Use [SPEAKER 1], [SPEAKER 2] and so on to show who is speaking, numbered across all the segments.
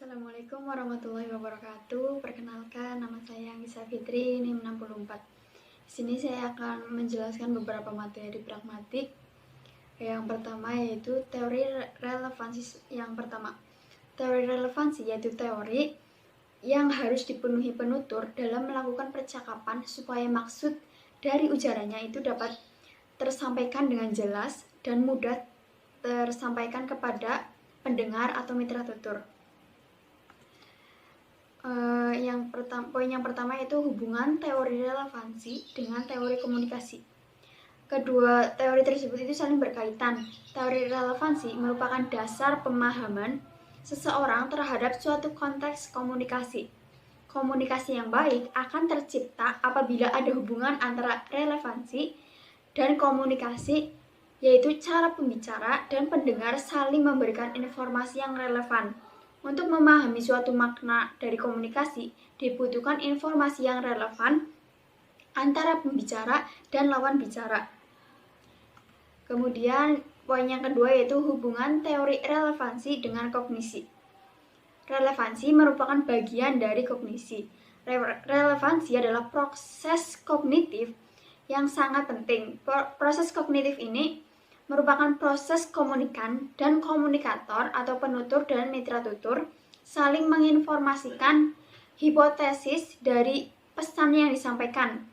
[SPEAKER 1] Assalamualaikum warahmatullahi wabarakatuh. Perkenalkan, nama saya Anggisa Fitri, NIM 64. Di sini saya akan menjelaskan beberapa materi pragmatik. Yang pertama yaitu teori relevansi. Teori relevansi yaitu teori yang harus dipenuhi penutur dalam melakukan percakapan supaya maksud dari ujarannya itu dapat tersampaikan dengan jelas dan mudah tersampaikan kepada pendengar atau mitra tutur. Poin yang pertama yaitu hubungan teori relevansi dengan teori komunikasi. Kedua teori tersebut itu saling berkaitan. Teori relevansi merupakan dasar pemahaman seseorang terhadap suatu konteks komunikasi. Komunikasi yang baik akan tercipta apabila ada hubungan antara relevansi dan komunikasi, yaitu cara pembicara dan pendengar saling memberikan informasi yang relevan. Untuk memahami suatu makna dari komunikasi, dibutuhkan informasi yang relevan antara pembicara dan lawan bicara. Kemudian, poin yang kedua yaitu hubungan teori relevansi dengan kognisi. Relevansi merupakan bagian dari kognisi. Relevansi adalah proses kognitif yang sangat penting. Proses kognitif ini merupakan proses komunikan dan komunikator atau penutur dan mitra tutur saling menginformasikan hipotesis dari pesan yang disampaikan.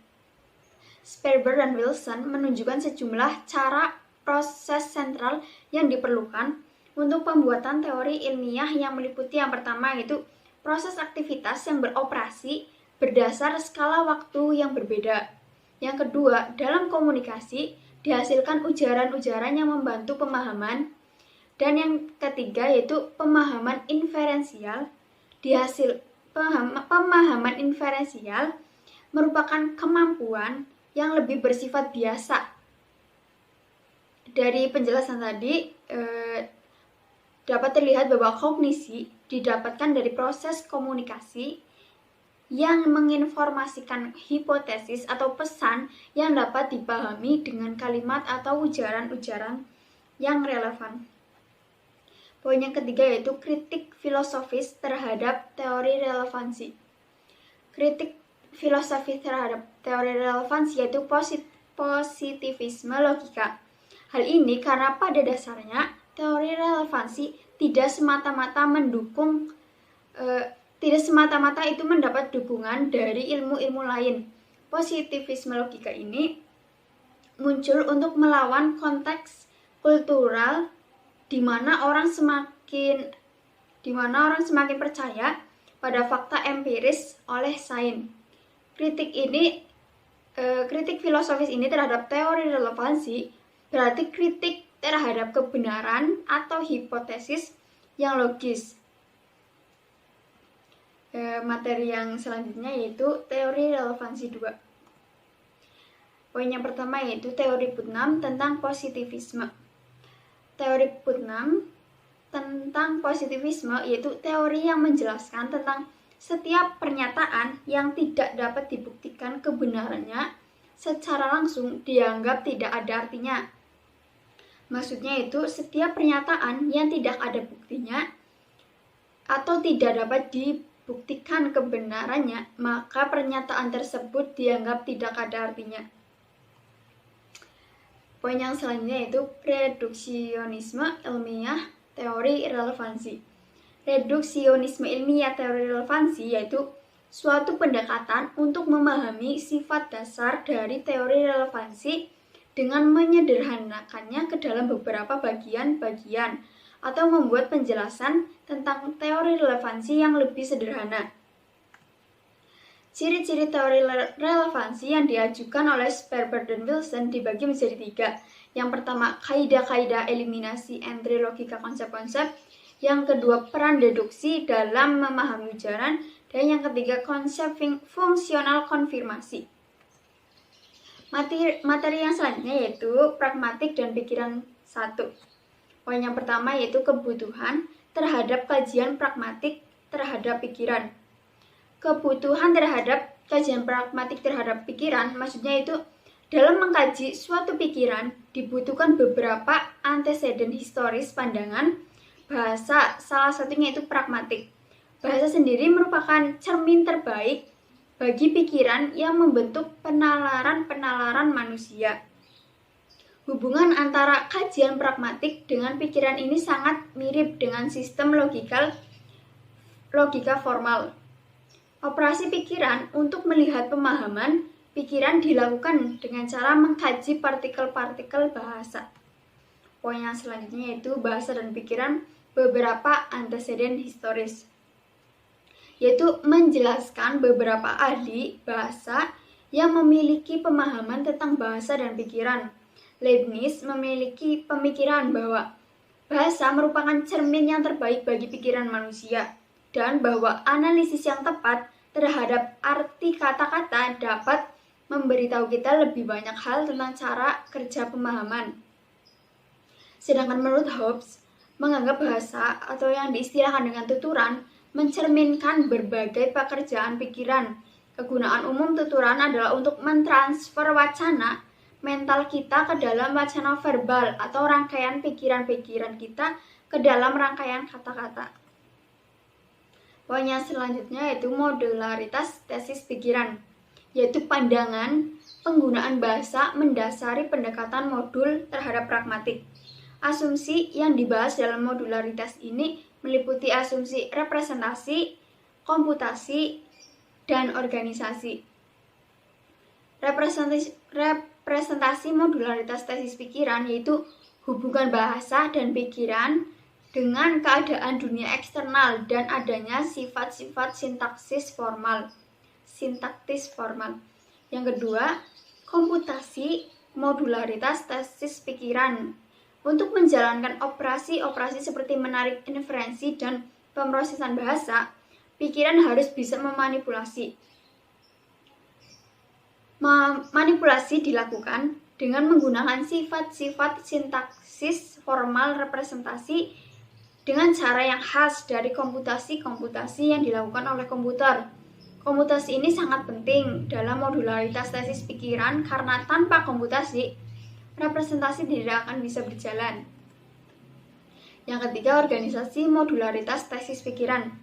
[SPEAKER 1] Sperber dan Wilson menunjukkan sejumlah cara proses sentral yang diperlukan untuk pembuatan teori ilmiah yang meliputi yang pertama yaitu proses aktivitas yang beroperasi berdasar skala waktu yang berbeda. Yang kedua, dalam komunikasi dihasilkan ujaran-ujaran yang membantu pemahaman. Dan yang ketiga yaitu pemahaman inferensial. Pemahaman inferensial merupakan kemampuan yang lebih bersifat biasa. Dari penjelasan tadi dapat terlihat bahwa kognisi didapatkan dari proses komunikasi yang menginformasikan hipotesis atau pesan yang dapat dipahami dengan kalimat atau ujaran-ujaran yang relevan. Poin yang ketiga yaitu kritik filosofis terhadap teori relevansi. Kritik filosofis terhadap teori relevansi yaitu positivisme logika. Hal ini karena pada dasarnya teori relevansi tidak semata-mata itu mendapat dukungan dari ilmu-ilmu lain. Positivisme logika ini muncul untuk melawan konteks kultural di mana orang semakin percaya pada fakta empiris oleh sains. Kritik filosofis ini terhadap teori relevansi berarti kritik terhadap kebenaran atau hipotesis yang logis. Materi yang selanjutnya yaitu teori relevansi 2. Poin yang pertama yaitu teori Putnam tentang positivisme. Teori Putnam tentang positivisme yaitu teori yang menjelaskan tentang setiap pernyataan yang tidak dapat dibuktikan kebenarannya secara langsung dianggap tidak ada artinya. Maksudnya itu setiap pernyataan yang tidak ada buktinya atau tidak dapat dibuktikan kebenarannya, maka pernyataan tersebut dianggap tidak ada artinya. Poin yang selanjutnya yaitu reduksionisme ilmiah teori relevansi. Reduksionisme ilmiah teori relevansi yaitu suatu pendekatan untuk memahami sifat dasar dari teori relevansi dengan menyederhanakannya ke dalam beberapa bagian-bagian atau membuat penjelasan tentang teori relevansi yang lebih sederhana. Ciri-ciri teori relevansi yang diajukan oleh Sperber dan Wilson dibagi menjadi 3. Yang pertama, kaidah-kaidah eliminasi entry logika konsep-konsep. Yang kedua, peran deduksi dalam memahami ujaran. Dan yang ketiga, konsep fungsional konfirmasi. Materi yang selanjutnya yaitu pragmatik dan pikiran 1. Poin yang pertama yaitu kebutuhan terhadap kajian pragmatik terhadap pikiran. Kebutuhan terhadap kajian pragmatik terhadap pikiran maksudnya itu dalam mengkaji suatu pikiran dibutuhkan beberapa anteseden historis pandangan bahasa, salah satunya itu pragmatik. Bahasa sendiri merupakan cermin terbaik bagi pikiran yang membentuk penalaran-penalaran manusia. Hubungan antara kajian pragmatik dengan pikiran ini sangat mirip dengan sistem logika formal. Operasi pikiran untuk melihat pemahaman pikiran dilakukan dengan cara mengkaji partikel-partikel bahasa. Poin yang selanjutnya yaitu bahasa dan pikiran beberapa anteseden historis, yaitu menjelaskan beberapa ahli bahasa yang memiliki pemahaman tentang bahasa dan pikiran. Leibniz memiliki pemikiran bahwa bahasa merupakan cermin yang terbaik bagi pikiran manusia, dan bahwa analisis yang tepat terhadap arti kata-kata dapat memberitahu kita lebih banyak hal tentang cara kerja pemahaman. Sedangkan menurut Hobbes, menganggap bahasa atau yang diistilahkan dengan tuturan mencerminkan berbagai pekerjaan pikiran. Kegunaan umum tuturan adalah untuk mentransfer wacana mental kita ke dalam wacana verbal atau rangkaian pikiran-pikiran kita ke dalam rangkaian kata-kata. Poin yang selanjutnya yaitu modularitas tesis pikiran, yaitu pandangan penggunaan bahasa mendasari pendekatan modul terhadap pragmatik. Asumsi yang dibahas dalam modularitas ini meliputi asumsi representasi, komputasi, dan organisasi. Representasi modularitas tesis pikiran yaitu hubungan bahasa dan pikiran dengan keadaan dunia eksternal dan adanya sifat-sifat sintaktis formal. Yang kedua, komputasi modularitas tesis pikiran. Untuk menjalankan operasi-operasi seperti menarik inferensi dan pemrosesan bahasa, pikiran harus bisa memanipulasi. Manipulasi dilakukan dengan menggunakan sifat-sifat sintaksis formal representasi dengan cara yang khas dari komputasi-komputasi yang dilakukan oleh komputer. Komputasi ini sangat penting dalam modularitas tesis pikiran karena tanpa komputasi, representasi tidak akan bisa berjalan. Yang ketiga, organisasi modularitas tesis pikiran,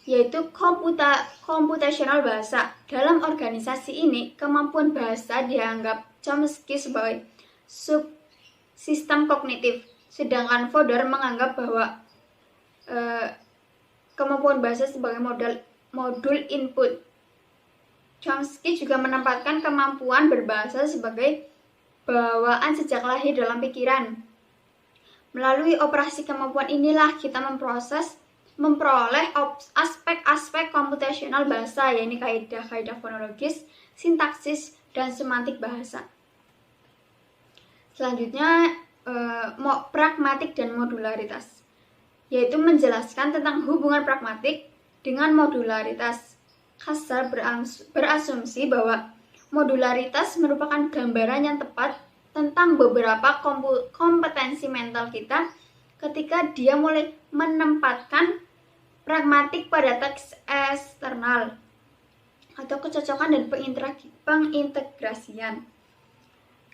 [SPEAKER 1] yaitu computational bahasa. Dalam organisasi ini, kemampuan bahasa dianggap Chomsky sebagai subsistem kognitif, sedangkan Fodor menganggap bahwa kemampuan bahasa sebagai modul input. Chomsky juga menempatkan kemampuan berbahasa sebagai bawaan sejak lahir dalam pikiran. Melalui operasi kemampuan inilah kita memperoleh aspek-aspek komputasional bahasa, yaitu kaidah-kaidah fonologis, sintaksis, dan semantik bahasa. Selanjutnya, pragmatik dan modularitas, yaitu menjelaskan tentang hubungan pragmatik dengan modularitas. Husserl berasumsi bahwa modularitas merupakan gambaran yang tepat tentang beberapa kompetensi mental kita ketika dia mulai menempatkan pragmatik pada teks eksternal atau kecocokan dan pengintegrasian.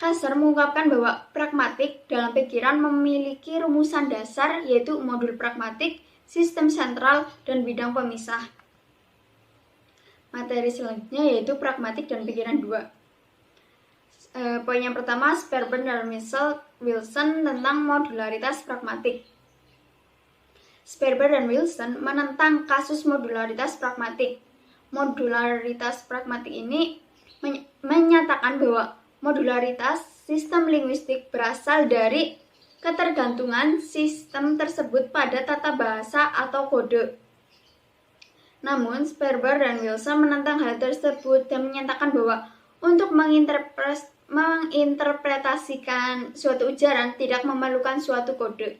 [SPEAKER 1] Husserl mengungkapkan bahwa pragmatik dalam pikiran memiliki rumusan dasar, yaitu modul pragmatik, sistem sentral, dan bidang pemisah. Materi selanjutnya yaitu pragmatik dan pikiran 2. Poin yang pertama, Sperber dan Wilson tentang modularitas pragmatik. Sperber dan Wilson menentang kasus modularitas pragmatik. Modularitas pragmatik ini menyatakan bahwa modularitas sistem linguistik berasal dari ketergantungan sistem tersebut pada tata bahasa atau kode. Namun, Sperber dan Wilson menentang hal tersebut dan menyatakan bahwa untuk menginterpretasikan suatu ujaran tidak memerlukan suatu kode.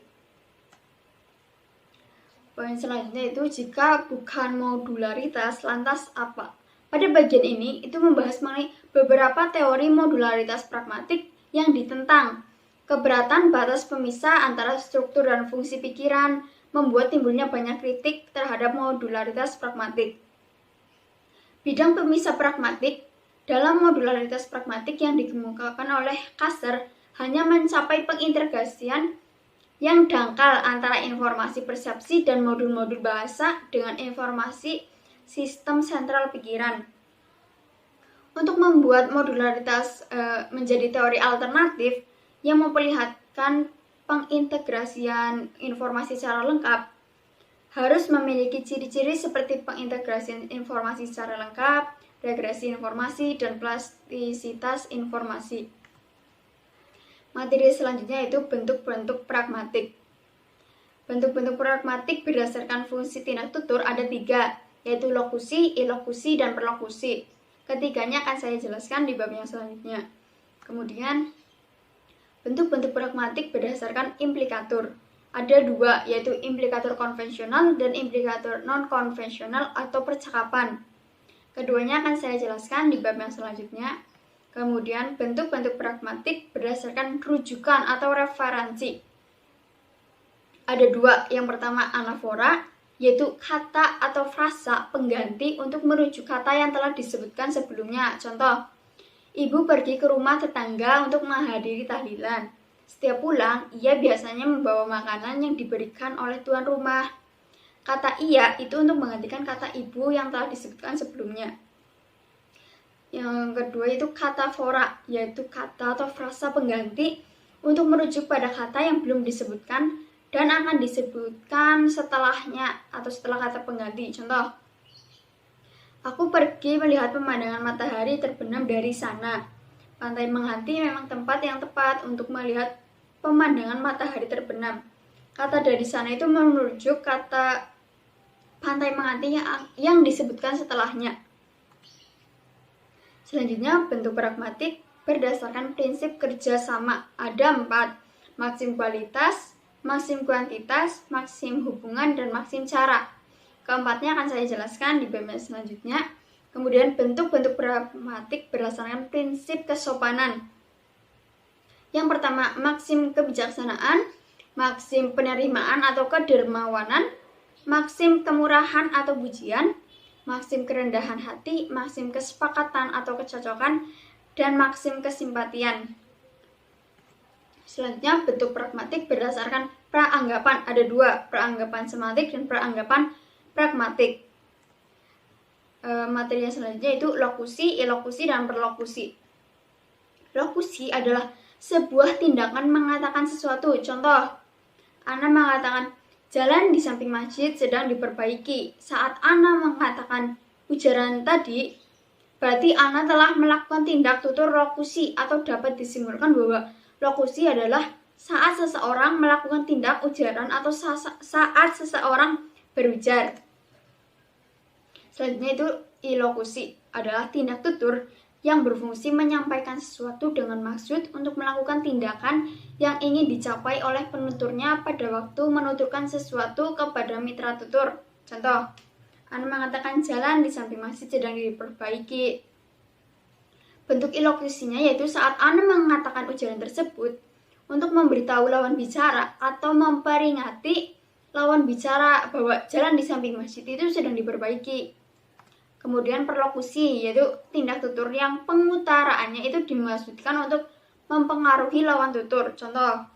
[SPEAKER 1] Poin selanjutnya itu jika bukan modularitas, lantas apa? Pada bagian ini, itu membahas mengenai beberapa teori modularitas pragmatik yang ditentang. Keberatan batas pemisah antara struktur dan fungsi pikiran membuat timbulnya banyak kritik terhadap modularitas pragmatik. Bidang pemisah pragmatik dalam modularitas pragmatik yang dikemukakan oleh Husserl hanya mencapai pengintegrasian yang dangkal antara informasi persepsi dan modul-modul bahasa dengan informasi sistem sentral pikiran. Untuk membuat modularitas menjadi teori alternatif yang memperlihatkan pengintegrasian informasi secara lengkap, harus memiliki ciri-ciri seperti pengintegrasian informasi secara lengkap, regresi informasi, dan plastisitas informasi. Materi selanjutnya yaitu bentuk-bentuk pragmatik. Bentuk-bentuk pragmatik berdasarkan fungsi tindak tutur ada 3, yaitu lokusi, ilokusi, dan perlokusi. Ketiganya akan saya jelaskan di bab yang selanjutnya. Kemudian, bentuk-bentuk pragmatik berdasarkan implikatur. Ada 2, yaitu implikatur konvensional dan implikatur non-konvensional atau percakapan. Keduanya akan saya jelaskan di bab yang selanjutnya. Kemudian, bentuk-bentuk pragmatik berdasarkan rujukan atau referensi. Ada 2, yang pertama anafora, yaitu kata atau frasa pengganti untuk merujuk kata yang telah disebutkan sebelumnya. Contoh, ibu pergi ke rumah tetangga untuk menghadiri tahlilan. Setiap pulang, ia biasanya membawa makanan yang diberikan oleh tuan rumah. Kata ia itu untuk menggantikan kata ibu yang telah disebutkan sebelumnya. Yang kedua itu kata fora, yaitu kata atau frasa pengganti untuk merujuk pada kata yang belum disebutkan dan akan disebutkan setelahnya atau setelah kata pengganti. Contoh, aku pergi melihat pemandangan matahari terbenam dari sana. Pantai Menghanti memang tempat yang tepat untuk melihat pemandangan matahari terbenam. Kata dari sana itu merujuk kata Pantai Menghanti yang disebutkan setelahnya. Selanjutnya, bentuk pragmatik berdasarkan prinsip kerjasama. Ada 4, maksim kualitas, maksim kuantitas, maksim hubungan, dan maksim cara. Keempatnya akan saya jelaskan di bab selanjutnya. Kemudian, bentuk-bentuk pragmatik berdasarkan prinsip kesopanan. Yang pertama, maksim kebijaksanaan, maksim penerimaan atau kedermawanan, maksim kemurahan atau pujian, maksim kerendahan hati, maksim kesepakatan atau kecocokan, dan maksim kesimpatian. Selanjutnya, bentuk pragmatik berdasarkan praanggapan. Ada 2, praanggapan semantik dan praanggapan pragmatik. Materi yang selanjutnya itu lokusi, ilokusi, dan perlokusi. Lokusi adalah sebuah tindakan mengatakan sesuatu. Contoh, Ana mengatakan, jalan di samping masjid sedang diperbaiki. Saat Ana mengatakan ujaran tadi, berarti Ana telah melakukan tindak tutur lokusi, atau dapat disimpulkan bahwa lokusi adalah saat seseorang melakukan tindak ujaran atau saat seseorang berujar. Selanjutnya itu ilokusi, adalah tindak tutur yang berfungsi menyampaikan sesuatu dengan maksud untuk melakukan tindakan yang ingin dicapai oleh penuturnya pada waktu menuturkan sesuatu kepada mitra tutur. Contoh, Ana mengatakan jalan di samping masjid sedang diperbaiki. Bentuk ilokusinya yaitu saat Ana mengatakan ujaran tersebut untuk memberitahu lawan bicara atau memperingati lawan bicara bahwa jalan di samping masjid itu sedang diperbaiki. Kemudian perlokusi, yaitu tindak tutur yang pengutaraannya itu dimaksudkan untuk mempengaruhi lawan tutur. Contoh,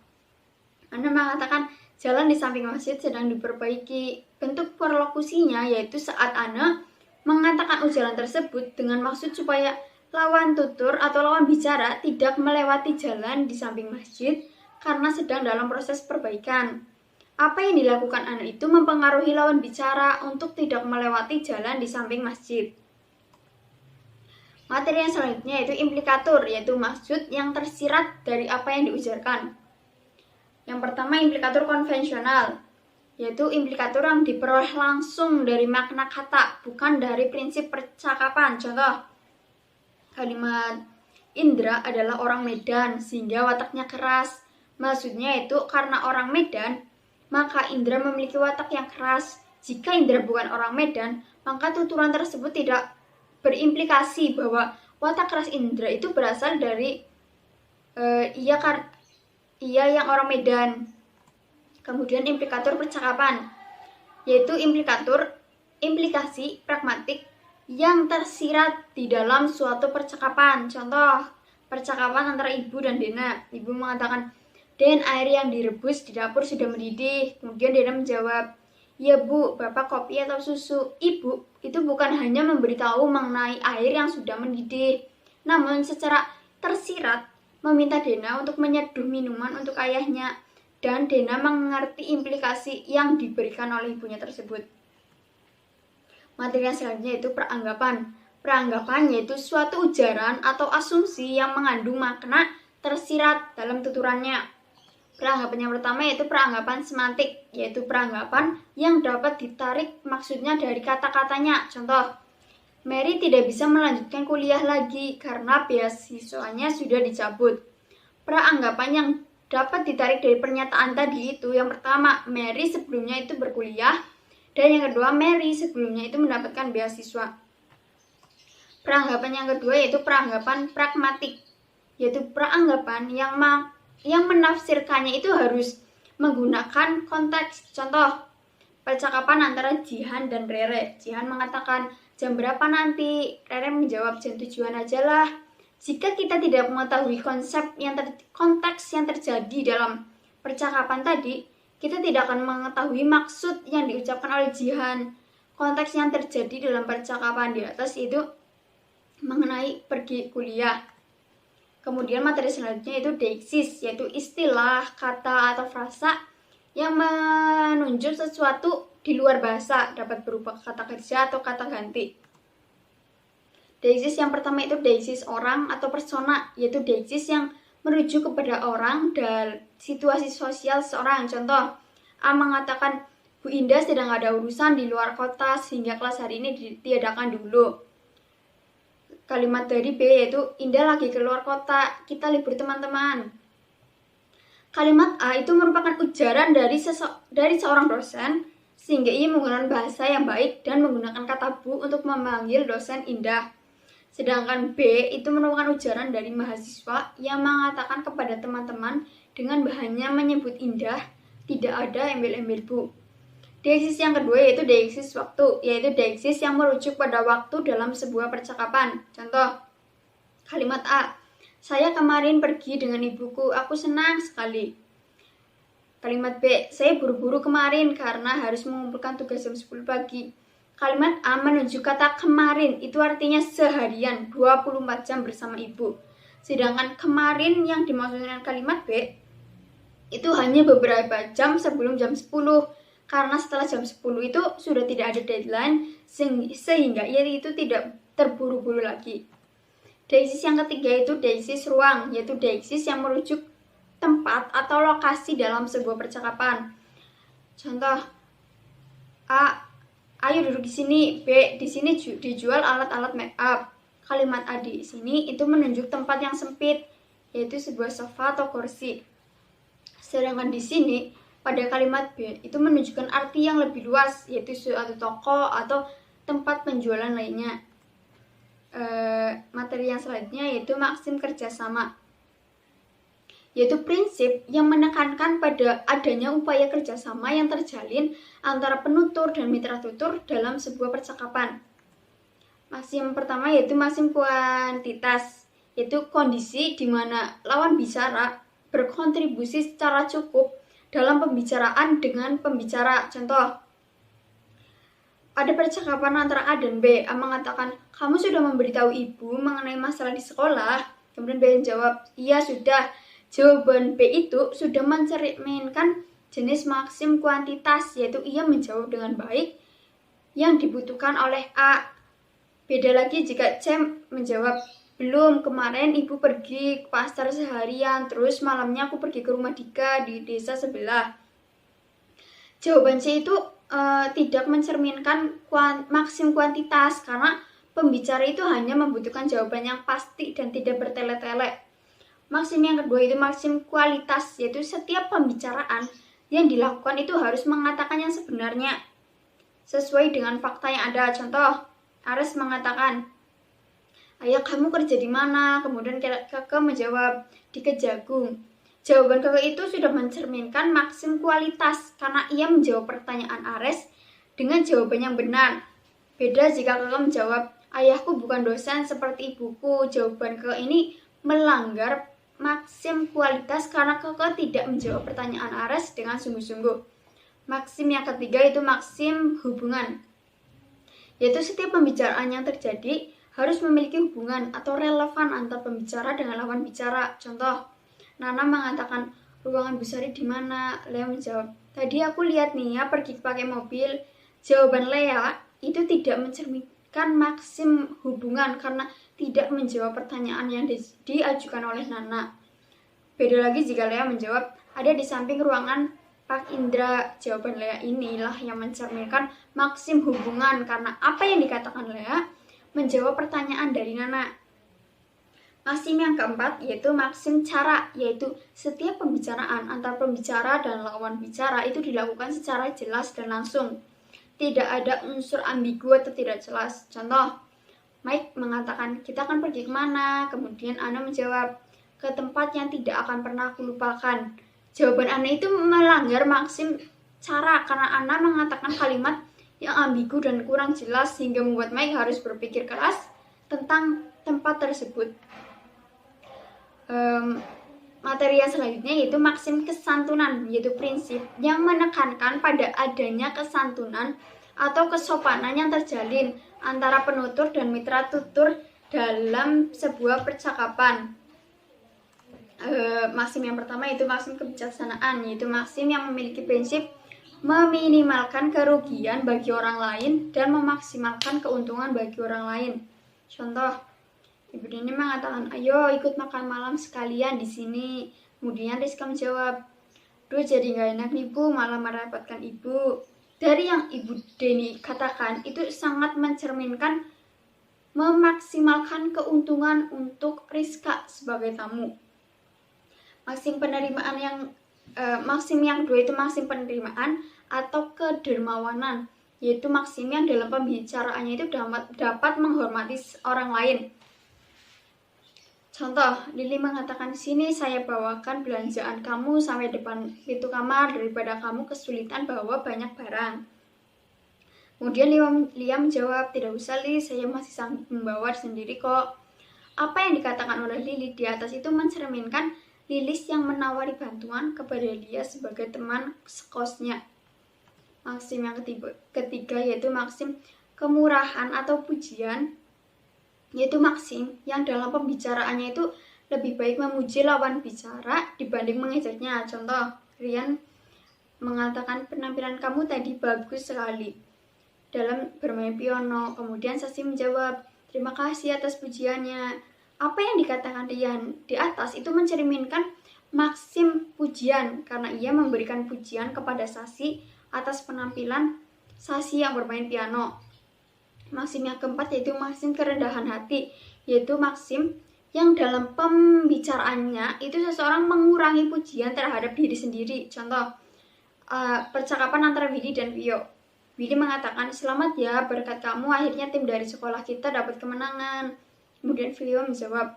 [SPEAKER 1] Anda mengatakan jalan di samping masjid sedang diperbaiki. Bentuk perlokusinya yaitu saat Anda mengatakan ujaran tersebut dengan maksud supaya lawan tutur atau lawan bicara tidak melewati jalan di samping masjid karena sedang dalam proses perbaikan. Apa yang dilakukan Anda itu mempengaruhi lawan bicara untuk tidak melewati jalan di samping masjid. Materi yang selanjutnya yaitu implikatur, yaitu maksud yang tersirat dari apa yang diujarkan. Yang pertama, implikatur konvensional, yaitu implikatur yang diperoleh langsung dari makna kata, bukan dari prinsip percakapan. Contoh, kalimat Indra adalah orang Medan sehingga wataknya keras. Maksudnya itu karena orang Medan, maka Indra memiliki watak yang keras. Jika Indra bukan orang Medan, maka tuturan tersebut tidak berimplikasi bahwa watak keras Indra itu berasal dari ia yang orang Medan. Kemudian implikatur percakapan, yaitu implikasi pragmatik yang tersirat di dalam suatu percakapan. Contoh, percakapan antara Ibu dan Dena. Ibu mengatakan, Dan air yang direbus di dapur sudah mendidih. Kemudian Dena menjawab, "Ya Bu, Bapak kopi atau susu?" Ibu itu bukan hanya memberitahu mengenai air yang sudah mendidih, namun secara tersirat meminta Dena untuk menyeduh minuman untuk ayahnya, dan Dena mengerti implikasi yang diberikan oleh ibunya tersebut. Materi yang selanjutnya itu peranggapan. Peranggapan yaitu suatu ujaran atau asumsi yang mengandung makna tersirat dalam tuturannya. Peranggapan yang pertama yaitu peranggapan semantik, yaitu peranggapan yang dapat ditarik maksudnya dari kata-katanya. Contoh, Mary tidak bisa melanjutkan kuliah lagi karena beasiswanya sudah dicabut. Peranggapan yang dapat ditarik dari pernyataan tadi itu, yang pertama, Mary sebelumnya itu berkuliah, dan yang kedua, Mary sebelumnya itu mendapatkan beasiswa. Peranggapan yang kedua yaitu peranggapan pragmatik, yaitu peranggapan yang menafsirkannya itu harus menggunakan konteks. Contoh, percakapan antara Jihan dan Rere. Jihan mengatakan, "Jam berapa nanti?" Rere menjawab, "Jam 7-an aja lah." Jika kita tidak mengetahui konteks yang terjadi dalam percakapan tadi, kita tidak akan mengetahui maksud yang diucapkan oleh Jihan. Konteks yang terjadi dalam percakapan di atas itu mengenai pergi kuliah. Kemudian materi selanjutnya itu deiksis, yaitu istilah, kata, atau frasa yang menunjuk sesuatu di luar bahasa, dapat berupa kata kerja atau kata ganti. Deiksis yang pertama itu deiksis orang atau persona, yaitu deiksis yang merujuk kepada orang dan situasi sosial seorang. Contoh, A mengatakan, "Bu Indah sedang ada urusan di luar kota sehingga kelas hari ini ditiadakan dulu." Kalimat dari B yaitu, "Indah lagi keluar kota, kita libur teman-teman." Kalimat A itu merupakan ujaran dari seorang dosen, sehingga ia menggunakan bahasa yang baik dan menggunakan kata bu untuk memanggil dosen Indah. Sedangkan B itu merupakan ujaran dari mahasiswa yang mengatakan kepada teman-teman dengan hanya menyebut Indah, tidak ada embel-embel bu. Deiksis yang kedua yaitu deiksis waktu, yaitu deiksis yang merujuk pada waktu dalam sebuah percakapan. Contoh, kalimat A, "Saya kemarin pergi dengan ibuku, aku senang sekali." Kalimat B, "Saya buru-buru kemarin karena harus mengumpulkan tugas jam 10 pagi." Kalimat A menunjuk kata kemarin, itu artinya seharian, 24 jam bersama ibu. Sedangkan kemarin yang dimaksudkan kalimat B, itu hanya beberapa jam sebelum jam 10. Karena setelah jam 10 itu sudah tidak ada deadline, sehingga ia itu tidak terburu-buru lagi. Deiksis yang ketiga itu deiksis ruang, yaitu deiksis yang merujuk tempat atau lokasi dalam sebuah percakapan. Contoh, A, "Ayo duduk di sini." B, "Di sini dijual alat-alat make up." Kalimat A di sini itu menunjuk tempat yang sempit, yaitu sebuah sofa atau kursi. Sedangkan di sini pada kalimat B itu menunjukkan arti yang lebih luas, yaitu suatu toko atau tempat penjualan lainnya. Materi yang selanjutnya yaitu maksim kerjasama, yaitu prinsip yang menekankan pada adanya upaya kerjasama yang terjalin antara penutur dan mitra tutur dalam sebuah percakapan. Maksim pertama yaitu maksim kuantitas, yaitu kondisi di mana lawan bicara berkontribusi secara cukup dalam pembicaraan dengan pembicara. Contoh, ada percakapan antara A dan B. A mengatakan, "Kamu sudah memberitahu ibu mengenai masalah di sekolah?" Kemudian B menjawab, "Iya sudah." Jawaban B itu sudah mencerminkan jenis maksim kuantitas, yaitu ia menjawab dengan baik yang dibutuhkan oleh A. Beda lagi jika C menjawab, "Belum, kemarin ibu pergi ke pasar seharian, terus malamnya aku pergi ke rumah Dika di desa sebelah." Jawaban C itu tidak mencerminkan maksim kuantitas, karena pembicara itu hanya membutuhkan jawaban yang pasti dan tidak bertele-tele. Maksim yang kedua itu maksim kualitas, yaitu setiap pembicaraan yang dilakukan itu harus mengatakan yang sebenarnya sesuai dengan fakta yang ada. Contoh, Ares mengatakan, "Ayah, kamu kerja di mana?" Kemudian Kakak menjawab, "Di Kejagung." Jawaban Kakak itu sudah mencerminkan maksim kualitas karena ia menjawab pertanyaan Ares dengan jawaban yang benar. Beda jika Kakak menjawab, "Ayahku bukan dosen seperti ibuku." Jawaban Kakak ini melanggar maksim kualitas karena Koko tidak menjawab pertanyaan Ares dengan sungguh-sungguh. Maksim yang ketiga itu maksim hubungan, yaitu setiap pembicaraan yang terjadi harus memiliki hubungan atau relevan antar pembicara dengan lawan bicara. Contoh, Nana mengatakan, ruangan Bu Sari di mana? Lea menjawab, tadi aku lihat Nia pergi pakai mobil. Jawaban Lea itu tidak mencerminkan maksim hubungan karena tidak menjawab pertanyaan yang diajukan oleh Nana. Beda lagi jika Lea menjawab, ada di samping ruangan Pak Indra. Jawaban Lea inilah yang mencerminkan maksim hubungan karena apa yang dikatakan Lea menjawab pertanyaan dari Nana. Maksim yang keempat yaitu maksim cara, yaitu setiap pembicaraan antar pembicara dan lawan bicara itu dilakukan secara jelas dan langsung. Tidak ada unsur ambigu atau tidak jelas. Contoh, Mike mengatakan, kita akan pergi kemana? Kemudian Ana menjawab, ke tempat yang tidak akan pernah aku lupakan. Jawaban Ana itu melanggar maksim cara karena Ana mengatakan kalimat yang ambigu dan kurang jelas sehingga membuat Mike harus berpikir keras tentang tempat tersebut. Materi yang selanjutnya yaitu maksim kesantunan, yaitu prinsip yang menekankan pada adanya kesantunan atau kesopanan yang terjalin antara penutur dan mitra tutur dalam sebuah percakapan. Maksim yang pertama yaitu maksim kebijaksanaan, yaitu maksim yang memiliki prinsip meminimalkan kerugian bagi orang lain dan memaksimalkan keuntungan bagi orang lain. Contoh, Ibu Dini mengatakan, ayo ikut makan malam sekalian di sini. Kemudian Rizka menjawab, duh jadi gak enak nih Bu, malah merepotkan Ibu. Dari yang Ibu Deni katakan, itu sangat mencerminkan memaksimalkan keuntungan untuk Rizka sebagai tamu. Maksim penerimaan maksim yang kedua itu maksim penerimaan atau kedermawanan, yaitu maksim yang dalam pembicaraannya itu dapat menghormati orang lain. Contoh, Lili mengatakan, sini saya bawakan belanjaan kamu sampai depan pintu kamar daripada kamu kesulitan bawa banyak barang. Kemudian Lia menjawab, tidak usah Li, saya masih sanggup membawa sendiri kok. Apa yang dikatakan oleh Lili di atas itu mencerminkan Lilis yang menawari bantuan kepada Lia sebagai teman sekosnya. Maksim yang ketiga yaitu maksim kemurahan atau pujian, yaitu maksim yang dalam pembicaraannya itu lebih baik memuji lawan bicara dibanding mengejaknya. Contoh, Rian mengatakan, penampilan kamu tadi bagus sekali dalam bermain piano. Kemudian Sasi menjawab, terima kasih atas pujiannya. Apa yang dikatakan Rian di atas itu mencerminkan maksim pujian karena ia memberikan pujian kepada Sasi atas penampilan Sasi yang bermain piano. Maksim yang keempat yaitu maksim kerendahan hati, yaitu maksim yang dalam pembicaraannya itu seseorang mengurangi pujian terhadap diri sendiri. Contoh, percakapan antara Willy dan Vio. Willy mengatakan, selamat ya, berkat kamu akhirnya tim dari sekolah kita dapat kemenangan. Kemudian Vio menjawab,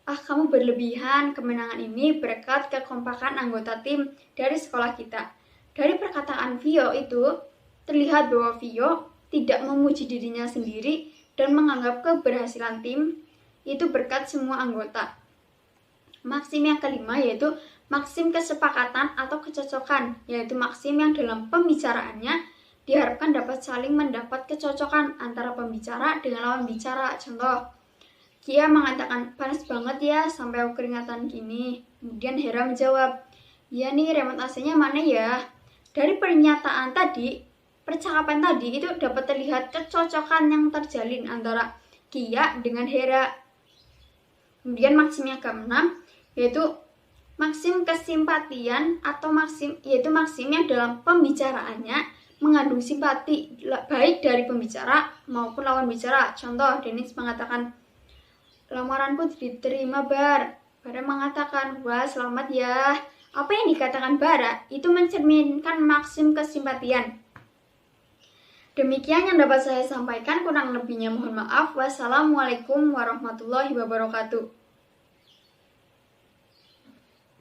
[SPEAKER 1] kamu berlebihan, kemenangan ini berkat kekompakan anggota tim dari sekolah kita. Dari perkataan Vio itu terlihat bahwa Vio tidak memuji dirinya sendiri dan menganggap keberhasilan tim itu berkat semua anggota. Maksim yang kelima yaitu maksim kesepakatan atau kecocokan, yaitu maksim yang dalam pembicaraannya diharapkan dapat saling mendapat kecocokan antara pembicara dengan lawan bicara. Contoh, Kia mengatakan, panas banget ya sampai aku keringatan gini. Kemudian Hera menjawab, ya nih remote AC-nya mana ya? Dari pernyataan tadi, percakapan tadi itu dapat terlihat kecocokan yang terjalin antara Kia dengan Hera. Kemudian maksim yang keenam yaitu maksim kesimpatian atau maksim yang dalam pembicaraannya mengandung simpati baik dari pembicara maupun lawan bicara. Contoh, Dennis mengatakan, lamaranku diterima Bar. Bara mengatakan, wah selamat ya. Apa yang dikatakan Bara itu mencerminkan maksim kesimpatian. Demikian yang dapat saya sampaikan, kurang lebihnya mohon maaf. Wassalamualaikum warahmatullahi wabarakatuh.